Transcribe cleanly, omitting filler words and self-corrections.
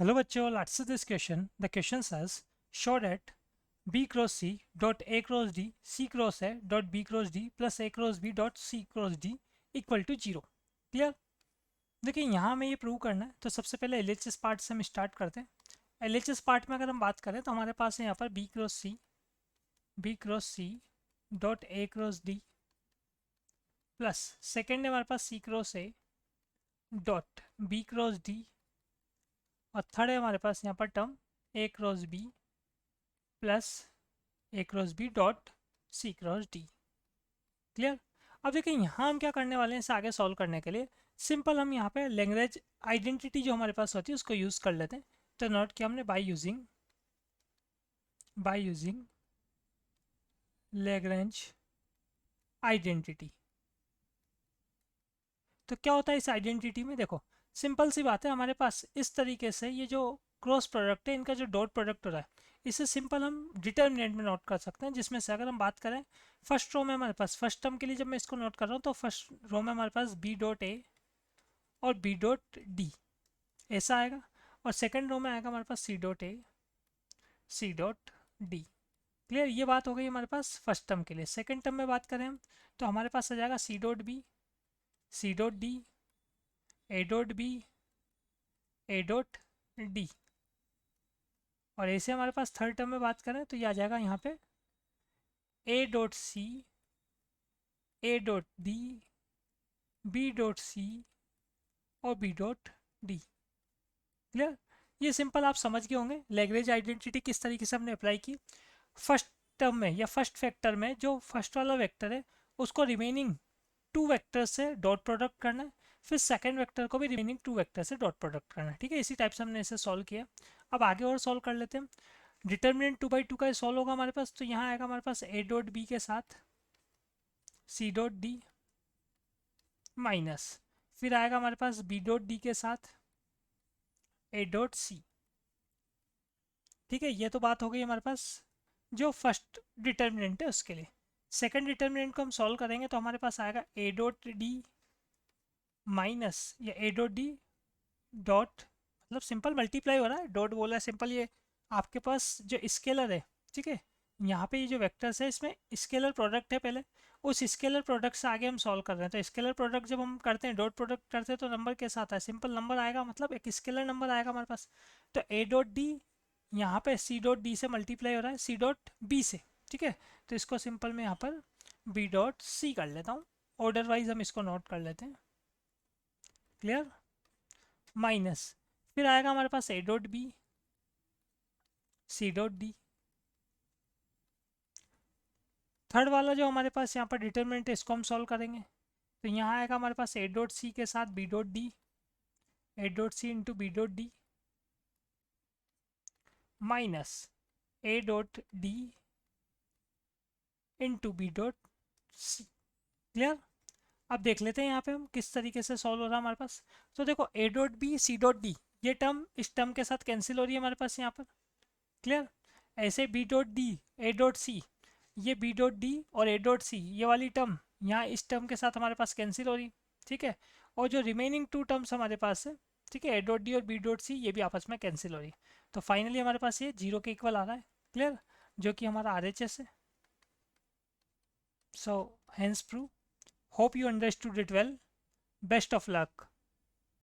Hello bachcho, let's see this question. The question says show that b cross c dot a cross d c cross a dot b cross d plus a cross b dot c cross d equal to zero. Clear. देखिए यहाँ हमें ये prove करना है, तो सबसे पहले LHS part से हम स्टार्ट करते हैं। एलएचएस पार्ट में अगर हम बात करें तो हमारे पास है यहाँ पर b cross c dot a cross d plus second है हमारे पास c cross a dot b cross d और थर्ड है हमारे पास यहाँ पर term a cross b plus a cross b dot c cross d. Clear. अब देखिए यहाँ हम क्या करने वाले हैं, इसे आगे सॉल्व करने के लिए सिंपल हम यहाँ पे लैंग्वेज आइडेंटिटी जो हमारे पास होती है उसको यूज़ कर लेते हैं। तो नोट किया हमने बाय यूजिंग लैग्रेंज आइडेंटिटी। तो क्या होता है इस आइडेंटिटी में, देखो सिंपल सी बात है, हमारे पास इस तरीके से ये जो क्रॉस प्रोडक्ट है इनका जो डॉट प्रोडक्ट हो रहा है इसे सिंपल हम डिटर्मिनेंट में नोट कर सकते हैं, जिसमें से अगर हम बात करें फर्स्ट रो में हमारे पास फर्स्ट टर्म के लिए जब मैं इसको नोट कर रहा हूँ तो फर्स्ट रो में हमारे पास बी डॉट ए और बी डॉट डी ऐसा आएगा, और सेकेंड रो में आएगा हमारे पास c dot a c dot d. Clear. ये बात हो गई हमारे पास फर्स्ट टर्म के लिए। सेकेंड टर्म में बात करें हम तो हमारे पास आ जाएगा c dot B C dot D A dot b a dot d, और ऐसे हमारे पास थर्ड टर्म में बात करें तो ये आ जाएगा यहाँ पे a dot c a dot d b dot c और बी डॉट डी। क्लियर। ये सिंपल आप समझ गए होंगे लैग्रेंज आइडेंटिटी किस तरीके से हमने अप्लाई की। फर्स्ट टर्म में या फर्स्ट फैक्टर में जो फर्स्ट वाला वेक्टर है उसको रिमेनिंग टू वेक्टर से डॉट प्रोडक्ट करना है, फिर सेकंड वेक्टर को भी रिमेनिंग टू वेक्टर से डॉट प्रोडक्ट करना है। ठीक है, इसी टाइप से हमने इसे सॉल्व किया। अब आगे और सॉल्व कर लेते हैं। डिटर्मिनेंट 2/2 का सॉल्व होगा हमारे पास, तो यहाँ आएगा हमारे पास ए डॉट बी के साथ सी डॉट डी माइनस, फिर आएगा हमारे पास बी डॉट डी के साथ ए डॉट सी। ठीक है, ये तो बात हो गई हमारे पास जो फर्स्ट डिटर्मिनेंट है उसके लिए। सेकंड डिटर्मिनेंट को हम सॉल्व करेंगे तो हमारे पास आएगा ए डॉट डी माइनस या ए डॉट डी डॉट, मतलब सिंपल मल्टीप्लाई हो रहा है, डॉट बोला है सिंपल, ये आपके पास जो स्केलर है। ठीक है, यहाँ पे ये जो वेक्टर्स है इसमें स्केलर प्रोडक्ट है, पहले उस स्केलर प्रोडक्ट से आगे हम सॉल्व कर रहे हैं। तो स्केलर प्रोडक्ट जब हम करते हैं डॉट प्रोडक्ट करते हैं तो नंबर कैसा आता है, सिंपल नंबर आएगा, मतलब एक स्केलर नंबर आएगा हमारे पास। तो ए डॉट डी यहाँ पे सी डॉट डी से मल्टीप्लाई हो रहा है सी डॉट बी से। ठीक है, तो इसको सिंपल मैं यहाँ पर बी डॉट सी कर लेता हूँ, ऑर्डर वाइज हम इसको नोट कर लेते हैं। क्लियर। माइनस फिर आएगा हमारे पास a dot B C dot d. Third वाला जो हमारे पास यहाँ पर डिटर्मिनेंट है इसको हम सॉल्व करेंगे, तो यहाँ आएगा हमारे पास ए डॉट सी के साथ B dot D A dot C into B dot D minus A dot D into B dot C. Clear. अब देख लेते हैं यहाँ पे हम किस तरीके से सॉल्व हो रहा है हमारे पास। तो देखो A dot B C dot D ये टर्म इस टर्म के साथ कैंसिल हो रही है हमारे पास यहाँ पर। क्लियर। ऐसे B dot D A dot C, ये बी डॉट डी और ए डॉट सी ये वाली टर्म यहाँ इस टर्म के साथ हमारे पास कैंसिल हो रही। ठीक है, और जो रिमेनिंग टू टर्म्स हमारे पास है, ठीक है, ए डॉट डी और बी डॉट सी ये भी आपस में कैंसिल हो रही। तो फाइनली हमारे पास ये जीरो के इक्वल आ रहा है। क्लियर, जो कि हमारा आर एच एस है। So hence prove, hope you understood it well, best of luck.